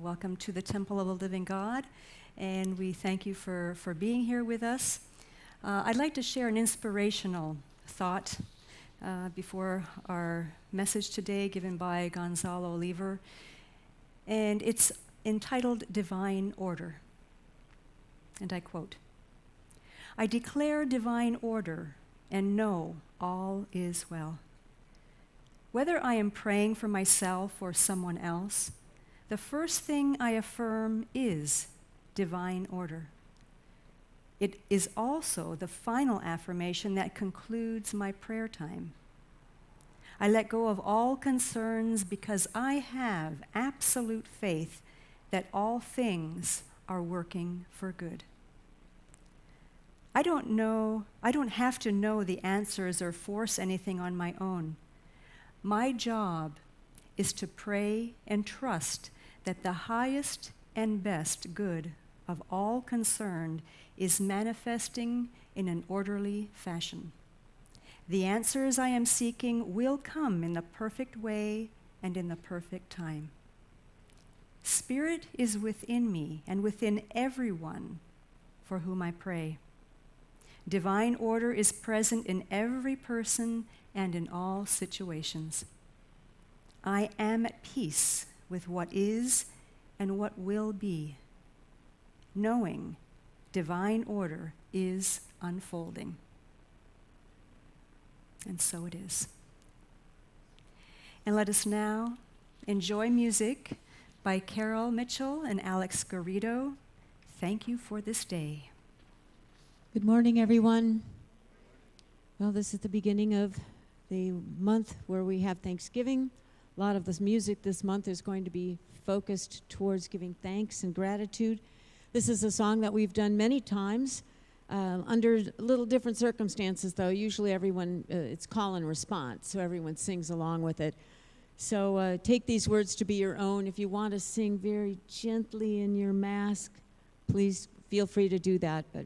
Welcome to the Temple of the Living God, and we thank you for being here with us. I'd like to share an inspirational thought before our message today given by Gonzalo Lever, and it's entitled Divine Order. And I quote, "I declare divine order and know all is well. Whether I am praying for myself or someone else, the first thing I affirm is divine order. It is also the final affirmation that concludes my prayer time. I let go of all concerns because I have absolute faith that all things are working for good. I don't have to know the answers or force anything on my own. My job is to pray and trust that the highest and best good of all concerned is manifesting in an orderly fashion. The answers I am seeking will come in the perfect way and in the perfect time. Spirit is within me and within everyone for whom I pray. Divine order is present in every person and in all situations. I am at peace with what is and what will be, knowing divine order is unfolding." And so it is. And let us now enjoy music by Carol Mitchell and Alex Garrido. Thank you for this day. Good morning, everyone. Well, this is the beginning of the month where we have Thanksgiving. A lot of this music this month is going to be focused towards giving thanks and gratitude. This is a song that we've done many times under a little different circumstances, though. Usually everyone, it's call and response, so everyone sings along with it. So take these words to be your own. If you want to sing very gently in your mask, please feel free to do that. But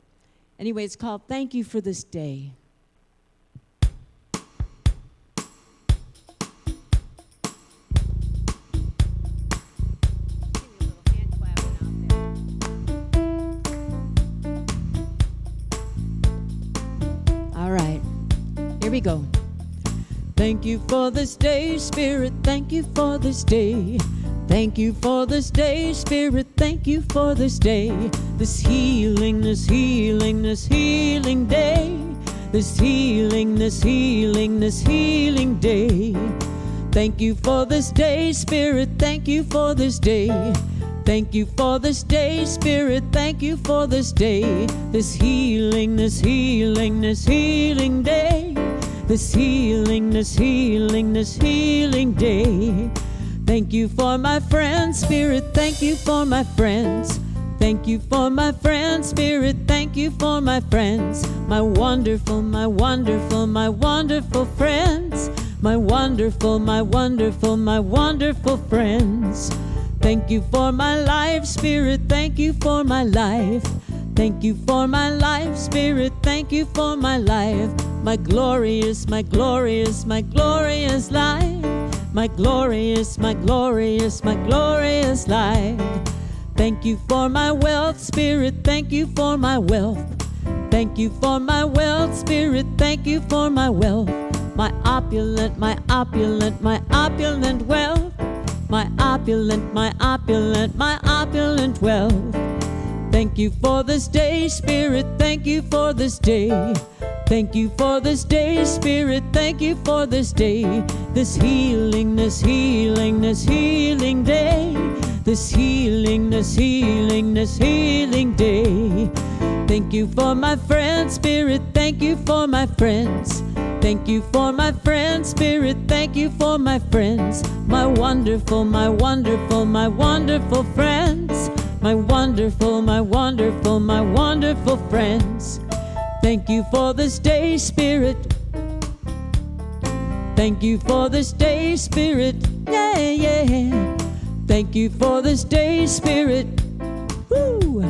anyway, it's called Thank You for This Day. Here we go. Thank you for this day, Spirit, thank you for this day. Thank you for this day, Spirit, thank you for this day. This healing, this healing, this healing day. This healing, this healing, this healing day. Thank you for this day, Spirit, thank you for this day. Thank you for this day, Spirit, thank you for this day. This healing, this healing, this healing day. This healing, this healing, this healing day. Thank you for my friends, Spirit, thank you for my friends. Thank you for my friends, Spirit, thank you for my friends. My wonderful, my wonderful, my wonderful friends. My wonderful, my wonderful, my wonderful friends. Thank you for my life, Spirit, thank you for my life. Thank you for my life, Spirit, thank you for my life. My glorious, my glorious, my glorious life. My glorious, my glorious, my glorious life. Thank you for my wealth, Spirit, thank you for my wealth. Thank you for my wealth, Spirit, thank you for my wealth. My opulent, my opulent, my opulent wealth. My opulent, my opulent, my opulent wealth. Thank you for this day, Spirit, thank you for this day. Thank you for this day, Spirit, thank you for this day. This healing, this healing, this healing day. This healing, this healing, this healing day. Thank you for my friends, Spirit, thank you for my friends. Thank you for my friends, Spirit, thank you for my friends. My wonderful, my wonderful, my wonderful friends. My wonderful, my wonderful, my wonderful friends. Thank you for this day, Spirit. Thank you for this day, Spirit. Yeah, yeah. Thank you for this day, Spirit. Woo.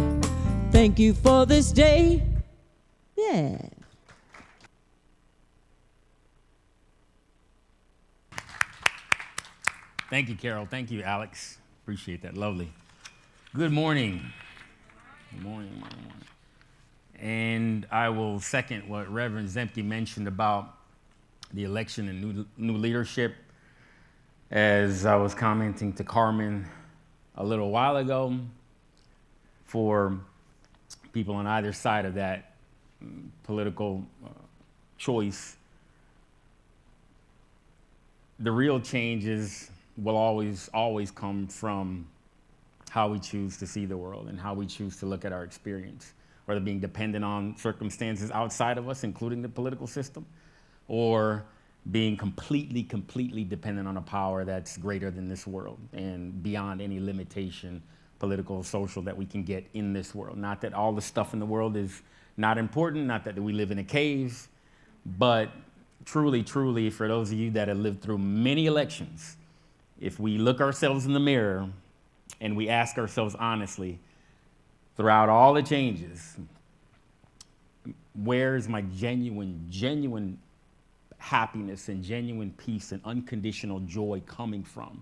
Thank you for this day. Yeah. Thank you, Carol. Thank you, Alex. Appreciate that. Lovely. Good morning. Good morning, morning. And I will second what Reverend Zemke mentioned about the election and new leadership. As I was commenting to Karmene a little while ago, for people on either side of that political choice, the real changes will always come from how we choose to see the world and how we choose to look at our experience, whether being dependent on circumstances outside of us, including the political system, or being completely dependent on a power that's greater than this world and beyond any limitation, political, social, that we can get in this world. Not that all the stuff in the world is not important, not that we live in a cave, but truly, for those of you that have lived through many elections, if we look ourselves in the mirror and we ask ourselves honestly, throughout all the changes, where is my genuine happiness and genuine peace and unconditional joy coming from?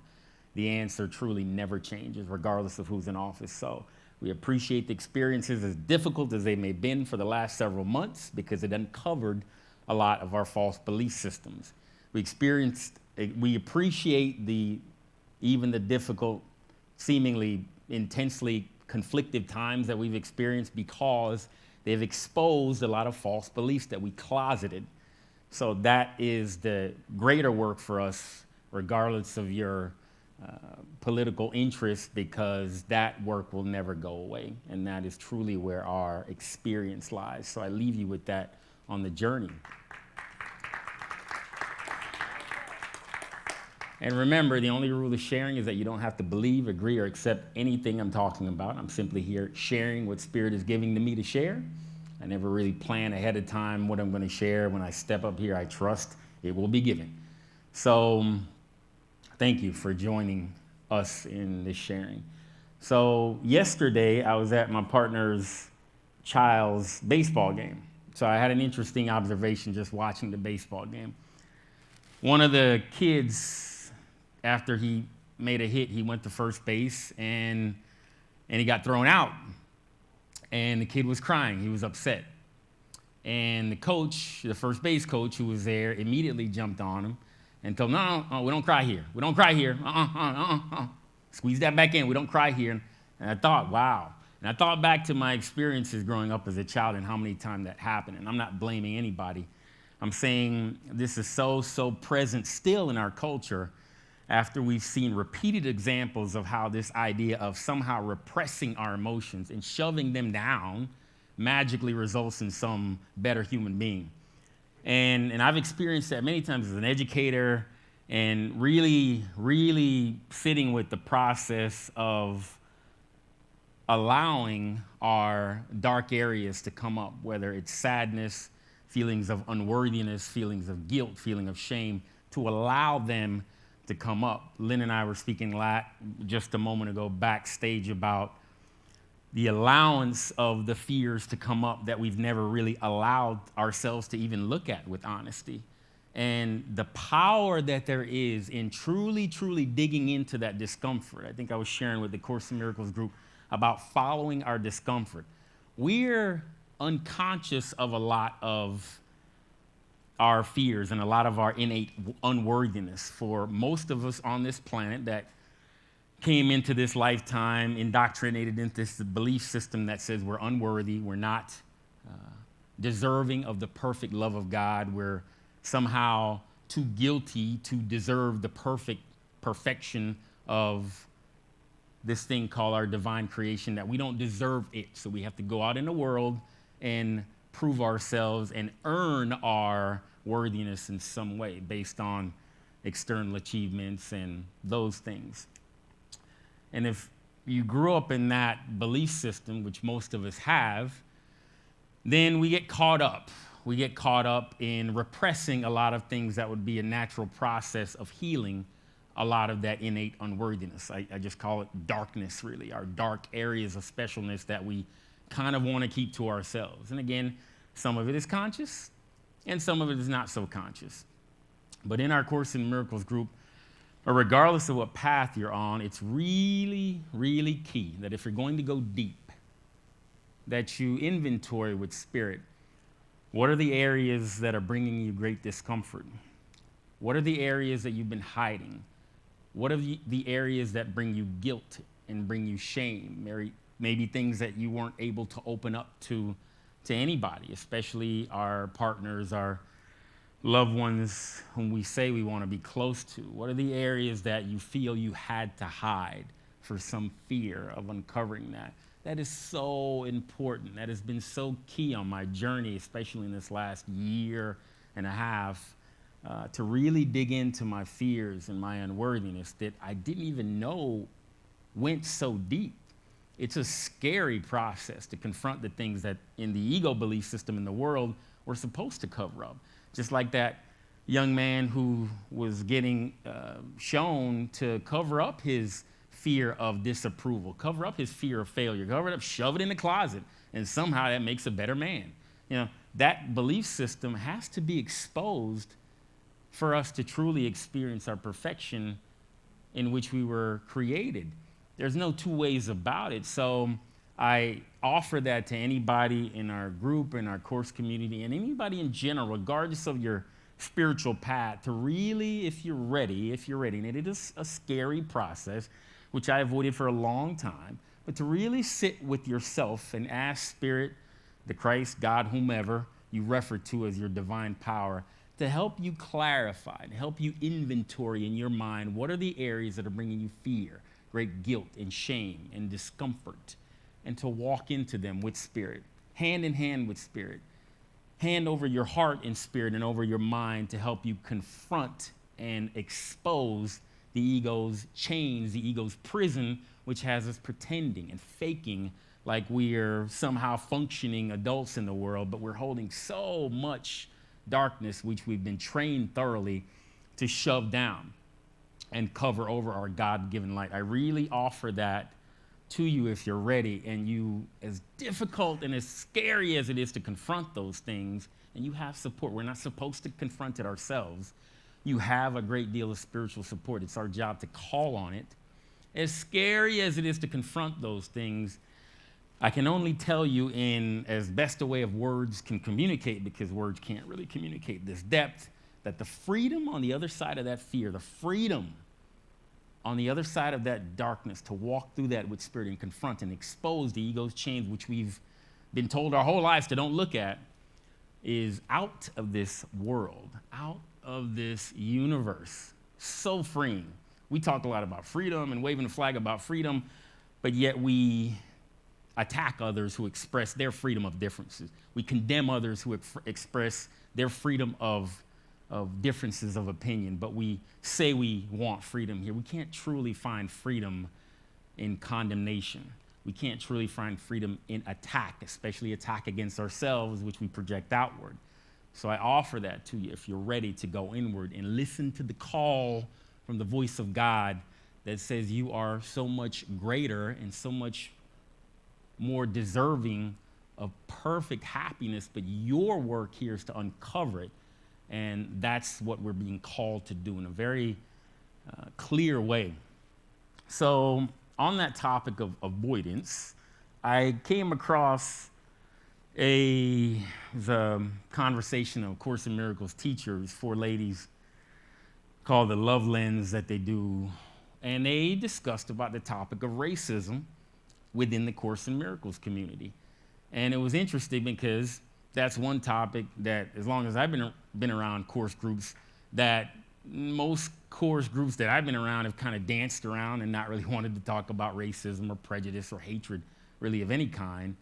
The answer truly never changes, regardless of who's in office. So we appreciate the experiences, as difficult as they may have been for the last several months, because it uncovered a lot of our false belief systems. We appreciate even the difficult, seemingly intensely conflicted times that we've experienced, because they've exposed a lot of false beliefs that we closeted. So that is the greater work for us, regardless of your political interest, because that work will never go away. And that is truly where our experience lies. So I leave you with that on the journey. And remember, the only rule of sharing is that you don't have to believe, agree, or accept anything I'm talking about. I'm simply here sharing what Spirit is giving to me to share. I never really plan ahead of time what I'm going to share. When I step up here, I trust it will be given. So thank you for joining us in this sharing. So yesterday, I was at my partner's child's baseball game. So I had an interesting observation just watching the baseball game. One of the kids, after he made a hit, he went to first base and he got thrown out. And the kid was crying. He was upset. And the coach, the first base coach who was there, immediately jumped on him and told him, no, we don't cry here. We don't cry here. Squeeze that back in. We don't cry here. And I thought, wow. And I thought back to my experiences growing up as a child and how many times that happened. And I'm not blaming anybody. I'm saying this is so present still in our culture, after we've seen repeated examples of how this idea of somehow repressing our emotions and shoving them down magically results in some better human being. And I've experienced that many times as an educator, and really sitting with the process of allowing our dark areas to come up, whether it's sadness, feelings of unworthiness, feelings of guilt, feeling of shame, to allow them to come up. Lynn and I were speaking just a moment ago backstage about the allowance of the fears to come up that we've never really allowed ourselves to even look at with honesty. And the power that there is in truly digging into that discomfort. I think I was sharing with the Course in Miracles group about following our discomfort. We're unconscious of a lot of our fears and a lot of our innate unworthiness. For most of us on this planet that came into this lifetime indoctrinated into this belief system that says we're unworthy, we're not deserving of the perfect love of God, we're somehow too guilty to deserve the perfection of this thing called our divine creation, that we don't deserve it. So we have to go out in the world and prove ourselves and earn our worthiness in some way based on external achievements and those things. And if you grew up in that belief system, which most of us have, then we get caught up. We get caught up in repressing a lot of things that would be a natural process of healing a lot of that innate unworthiness. I just call it darkness, really, our dark areas of specialness that we kind of want to keep to ourselves. And again, some of it is conscious, and some of it is not so conscious. But in our Course in Miracles group, or regardless of what path you're on, it's really, really key that if you're going to go deep, that you inventory with spirit. What are the areas that are bringing you great discomfort? What are the areas that you've been hiding? What are the areas that bring you guilt and bring you shame? Maybe things that you weren't able to open up to anybody, especially our partners, our loved ones whom we say we want to be close to. What are the areas that you feel you had to hide for some fear of uncovering that? That is so important. That has been so key on my journey, especially in this last year and a half, to really dig into my fears and my unworthiness that I didn't even know went so deep. It's a scary process to confront the things that in the ego belief system in the world we're supposed to cover up. Just like that young man who was getting shown to cover up his fear of disapproval, cover up his fear of failure, cover it up, shove it in the closet, and somehow that makes a better man. That belief system has to be exposed for us to truly experience our perfection in which we were created. There's no two ways about it. So I offer that to anybody in our group, in our course community, and anybody in general, regardless of your spiritual path, to really, if you're ready, and it is a scary process, which I avoided for a long time, but to really sit with yourself and ask Spirit, the Christ, God, whomever you refer to as your divine power, to help you clarify and help you inventory in your mind what are the areas that are bringing you fear, great guilt and shame and discomfort, and to walk into them with Spirit, hand in hand with Spirit, hand over your heart and spirit and over your mind to help you confront and expose the ego's chains, the ego's prison, which has us pretending and faking like we're somehow functioning adults in the world, but we're holding so much darkness, which we've been trained thoroughly to shove down and cover over our God-given light. I really offer that to you if you're ready, and you, as difficult and as scary as it is to confront those things, and you have support. We're not supposed to confront it ourselves. You have a great deal of spiritual support. It's our job to call on it. As scary as it is to confront those things, I can only tell you in as best a way of words can communicate, because words can't really communicate this depth, that the freedom on the other side of that fear, the freedom on the other side of that darkness to walk through that with Spirit and confront and expose the ego's chains, which we've been told our whole lives to don't look at, is out of this world, out of this universe. So freeing. We talk a lot about freedom and waving the flag about freedom, but yet we attack others who express their freedom of differences. We condemn others who express their freedom of differences of opinion, but we say we want freedom here. We can't truly find freedom in condemnation. We can't truly find freedom in attack, especially attack against ourselves, which we project outward. So I offer that to you if you're ready to go inward and listen to the call from the voice of God that says you are so much greater and so much more deserving of perfect happiness, but your work here is to uncover it. And that's what we're being called to do in a very clear way. So on that topic of avoidance, I came across a conversation of Course in Miracles teachers, 4 ladies, called the Love Lens that they do. And they discussed about the topic of racism within the Course in Miracles community. And it was interesting because that's one topic that, as long as I've been around course groups, that most course groups that I've been around have kind of danced around and not really wanted to talk about racism or prejudice or hatred, really of any kind,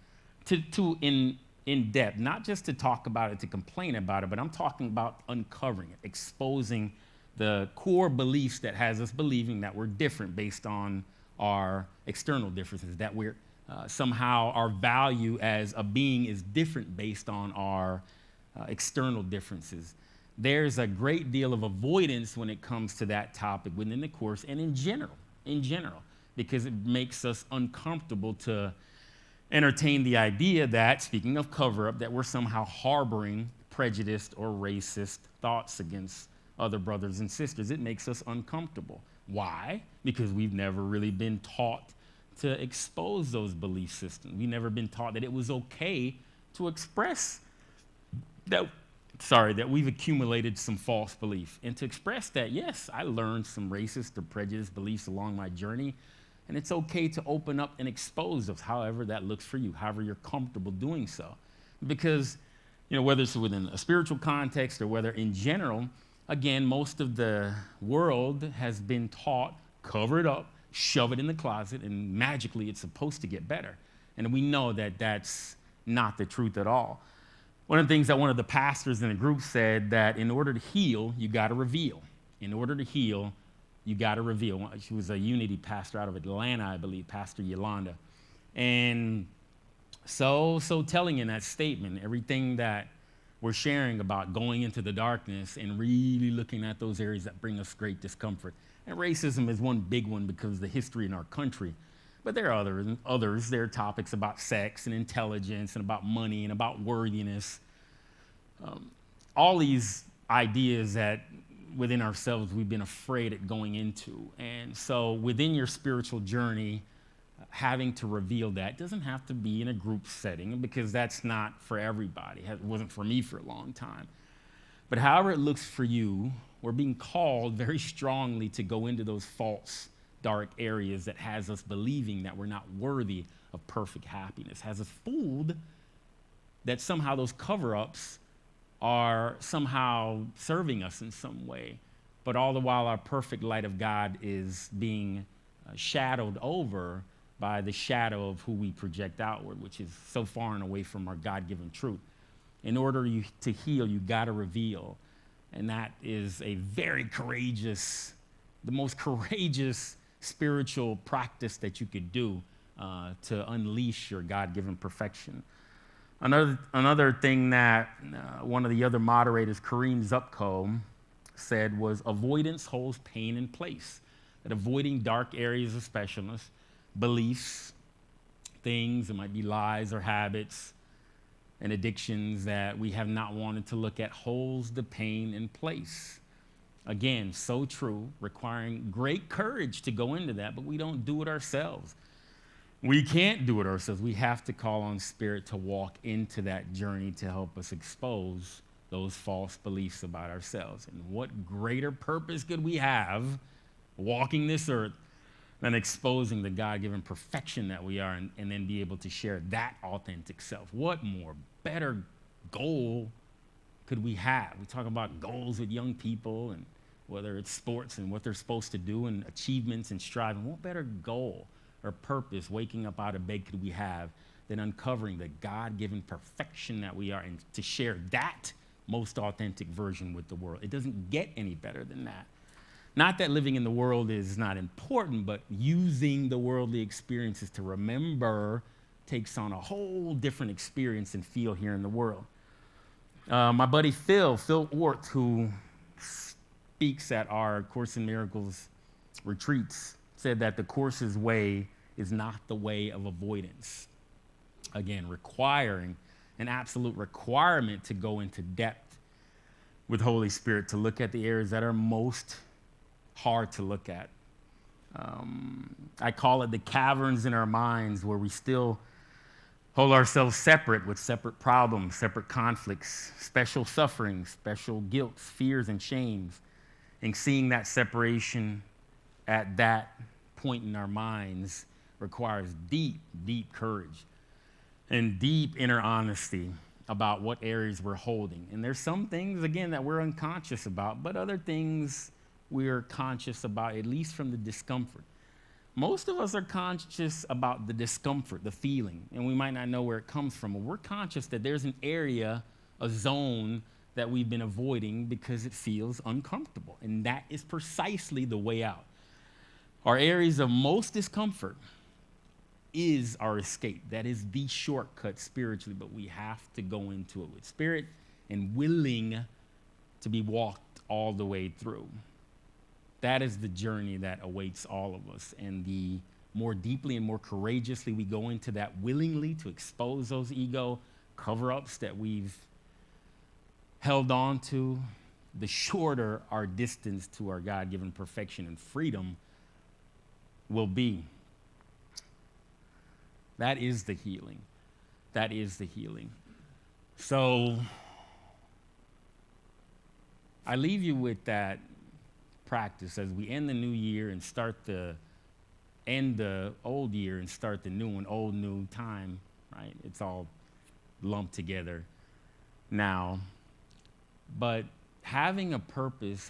in depth, not just to talk about it, to complain about it, but I'm talking about uncovering it, exposing the core beliefs that has us believing that we're different based on our external differences, that we're somehow our value as a being is different based on our external differences. There's a great deal of avoidance when it comes to that topic within the course and in general, because it makes us uncomfortable to entertain the idea that, speaking of cover-up, that we're somehow harboring prejudiced or racist thoughts against other brothers and sisters. It makes us uncomfortable. Why? Because we've never really been taught to expose those belief systems. We've never been taught that it was okay to express that we've accumulated some false belief. And to express that, yes, I learned some racist or prejudiced beliefs along my journey, and it's okay to open up and expose those, however that looks for you, however you're comfortable doing so. Because, whether it's within a spiritual context or whether in general, again, most of the world has been taught, cover it up, shove it in the closet, and magically it's supposed to get better. And we know that that's not the truth at all. One of the things that one of the pastors in the group said, that in order to heal, you got to reveal. In order to heal, you got to reveal. She was a Unity pastor out of Atlanta, I believe, Pastor Yolanda. And so telling in that statement, everything that we're sharing about going into the darkness and really looking at those areas that bring us great discomfort. And racism is one big one because of the history in our country. But there are others. There are topics about sex and intelligence and about money and about worthiness. All these ideas that within ourselves we've been afraid of going into. And so within your spiritual journey, having to reveal that doesn't have to be in a group setting, because that's not for everybody. It wasn't for me for a long time. But however it looks for you, we're being called very strongly to go into those false, dark areas that has us believing that we're not worthy of perfect happiness, has us fooled that somehow those cover-ups are somehow serving us in some way. But all the while, our perfect light of God is being shadowed over by the shadow of who we project outward, which is so far and away from our God-given truth. In order to heal, you got to reveal. And that is a very courageous, the most courageous spiritual practice that you could do to unleash your God-given perfection. Another thing that one of the other moderators, Kareem Zupko, said was avoidance holds pain in place. That avoiding dark areas of specialness, beliefs, things, it might be lies or habits and addictions that we have not wanted to look at, holds the pain in place. Again, so true, requiring great courage to go into that, but we don't do it ourselves. We can't do it ourselves. We have to call on Spirit to walk into that journey to help us expose those false beliefs about ourselves. And what greater purpose could we have walking this earth than exposing the God-given perfection that we are, and then be able to share that authentic self? What more better goal could we have? We talk about goals with young people, and whether it's sports and what they're supposed to do and achievements and striving. What better goal or purpose, waking up out of bed, could we have than uncovering the God-given perfection that we are, and to share that most authentic version with the world? It doesn't get any better than that. Not that living in the world is not important, but using the worldly experiences to remember takes on a whole different experience and feel here in the world. My buddy Phil Orth, who speaks at our Course in Miracles retreats, said that the Course's way is not the way of avoidance. Again, requiring an absolute requirement to go into depth with Holy Spirit, to look at the areas that are most hard to look at. I call it the caverns in our minds, where we still hold ourselves separate with separate problems, separate conflicts, special sufferings, special guilts, fears, and shames. And seeing that separation at that point in our minds requires deep, deep courage and deep inner honesty about what areas we're holding. And there's some things, again, that we're unconscious about, but other things we're conscious about, at least from the discomfort. Most of us are conscious about the discomfort, the feeling, and we might not know where it comes from, but we're conscious that there's an area, a zone that we've been avoiding because it feels uncomfortable, and that is precisely the way out. Our areas of most discomfort is our escape. That is the shortcut spiritually, but we have to go into it with Spirit and willing to be walked all the way through. That is the journey that awaits all of us. And the more deeply and more courageously we go into that, willingly to expose those ego cover-ups that we've held on to, the shorter our distance to our God-given perfection and freedom will be. That is the healing. That is the healing. So I leave you with that practice as we end the new year and end the old year and start the new one, old, new time, right? It's all lumped together now. But having a purpose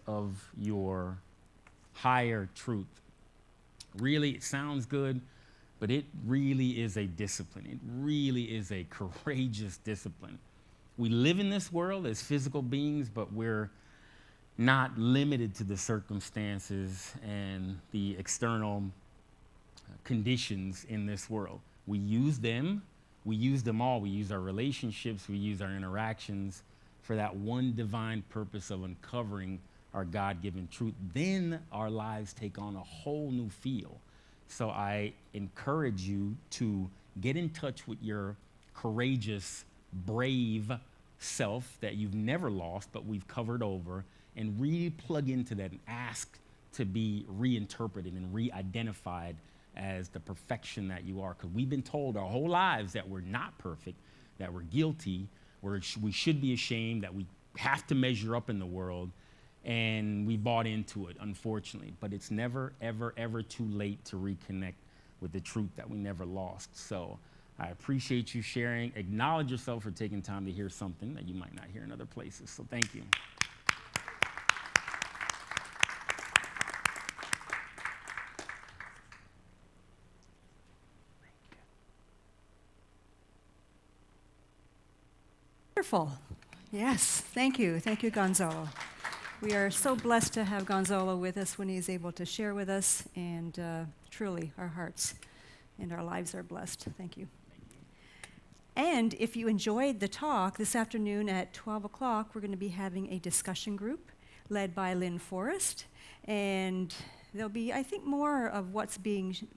of your higher truth, really, it sounds good, but it really is a discipline. It really is a courageous discipline. We live in this world as physical beings, but we're not limited to the circumstances and the external conditions in this world. We use them all. We use our relationships, we use our interactions for that one divine purpose of uncovering our God-given truth. Then our lives take on a whole new feel. So I encourage you to get in touch with your courageous, brave self that you've never lost, but we've covered over, and really plug into that and ask to be reinterpreted and re-identified as the perfection that you are. Because we've been told our whole lives that we're not perfect, that we're guilty, we should be ashamed, that we have to measure up in the world, and we bought into it, unfortunately. But it's never, ever, ever too late to reconnect with the truth that we never lost. So I appreciate you sharing. Acknowledge yourself for taking time to hear something that you might not hear in other places. So thank you. Wonderful. Yes, thank you. Thank you, Gonzalo. We are so blessed to have Gonzalo with us when he's able to share with us, and truly our hearts and our lives are blessed. Thank you. And if you enjoyed the talk, this afternoon at 12 o'clock, we're going to be having a discussion group led by Lynn Forrest, and there'll be, I think, more of what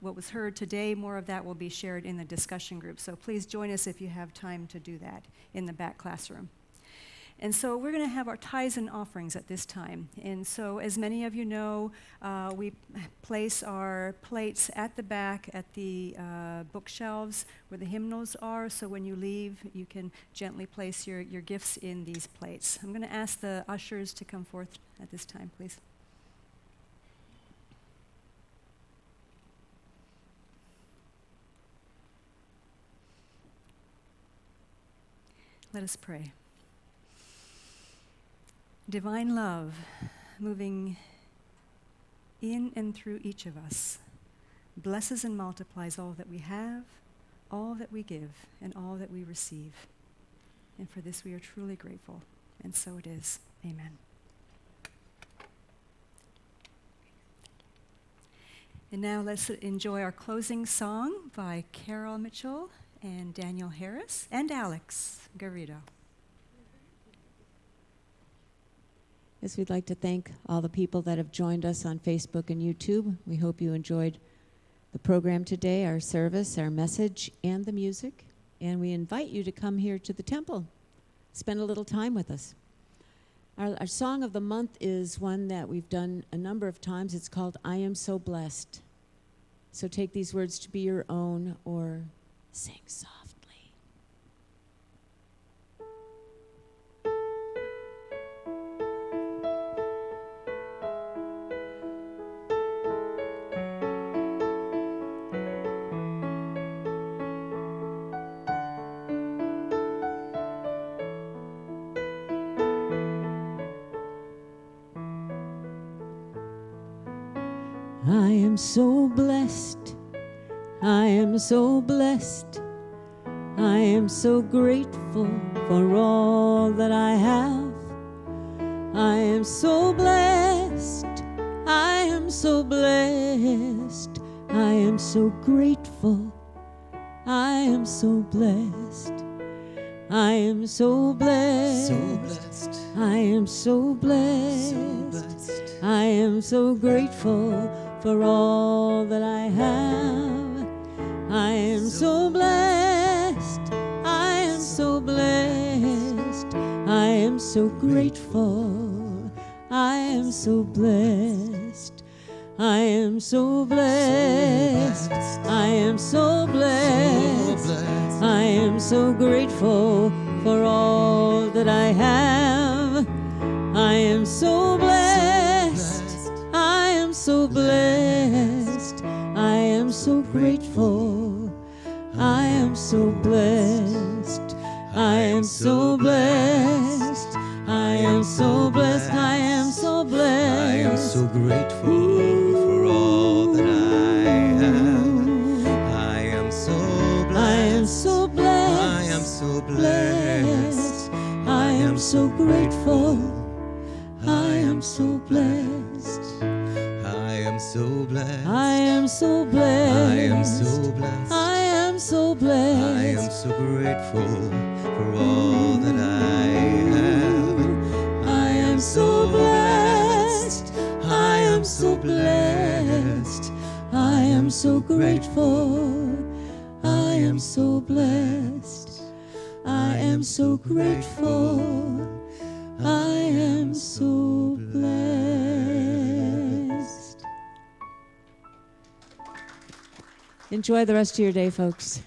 was heard today, more of that will be shared in the discussion group. So please join us if you have time to do that in the back classroom. And so we're going to have our tithes and offerings at this time. And so as many of you know, we place our plates at the back at the bookshelves where the hymnals are. So when you leave, you can gently place your gifts in these plates. I'm going to ask the ushers to come forth at this time, please. Let us pray. Divine love moving in and through each of us blesses and multiplies all that we have, all that we give, and all that we receive. And for this we are truly grateful. And so it is. Amen. And now let's enjoy our closing song by Carol Mitchell and Daniel Harris and Alex Garrido. Yes, we'd like to thank all the people that have joined us on Facebook and YouTube. We hope you enjoyed the program today, our service, our message, and the music. And we invite you to come here to the temple, spend a little time with us. Our song of the month is one that we've done a number of times. It's called I Am So Blessed. So take these words to be your own or sing softly. I am so blessed, I am so blessed, I am so grateful for all that I have. I am so blessed, I am so blessed, I am so grateful, I am so blessed, I am so blessed, I am so blessed, I am so grateful for all that I have. I am so blessed, I am so blessed, I am so grateful so blessed. I am so blessed. I am so blessed. I am so grateful for all that I have. I am so blessed. I am so blessed. I am so grateful. I am so blessed. I am so blessed. I am so blessed. I am so blessed. I am so grateful for all that I have. I am so blessed. I am so blessed. I am so blessed. I am so grateful. I am so blessed. I am so blessed. I am so blessed. I am so blessed. I am so blessed. I am so grateful for all that I have. I am so blessed. I am so blessed. I am so grateful. I am so blessed. I am so grateful. I am so blessed. Enjoy the rest of your day, folks.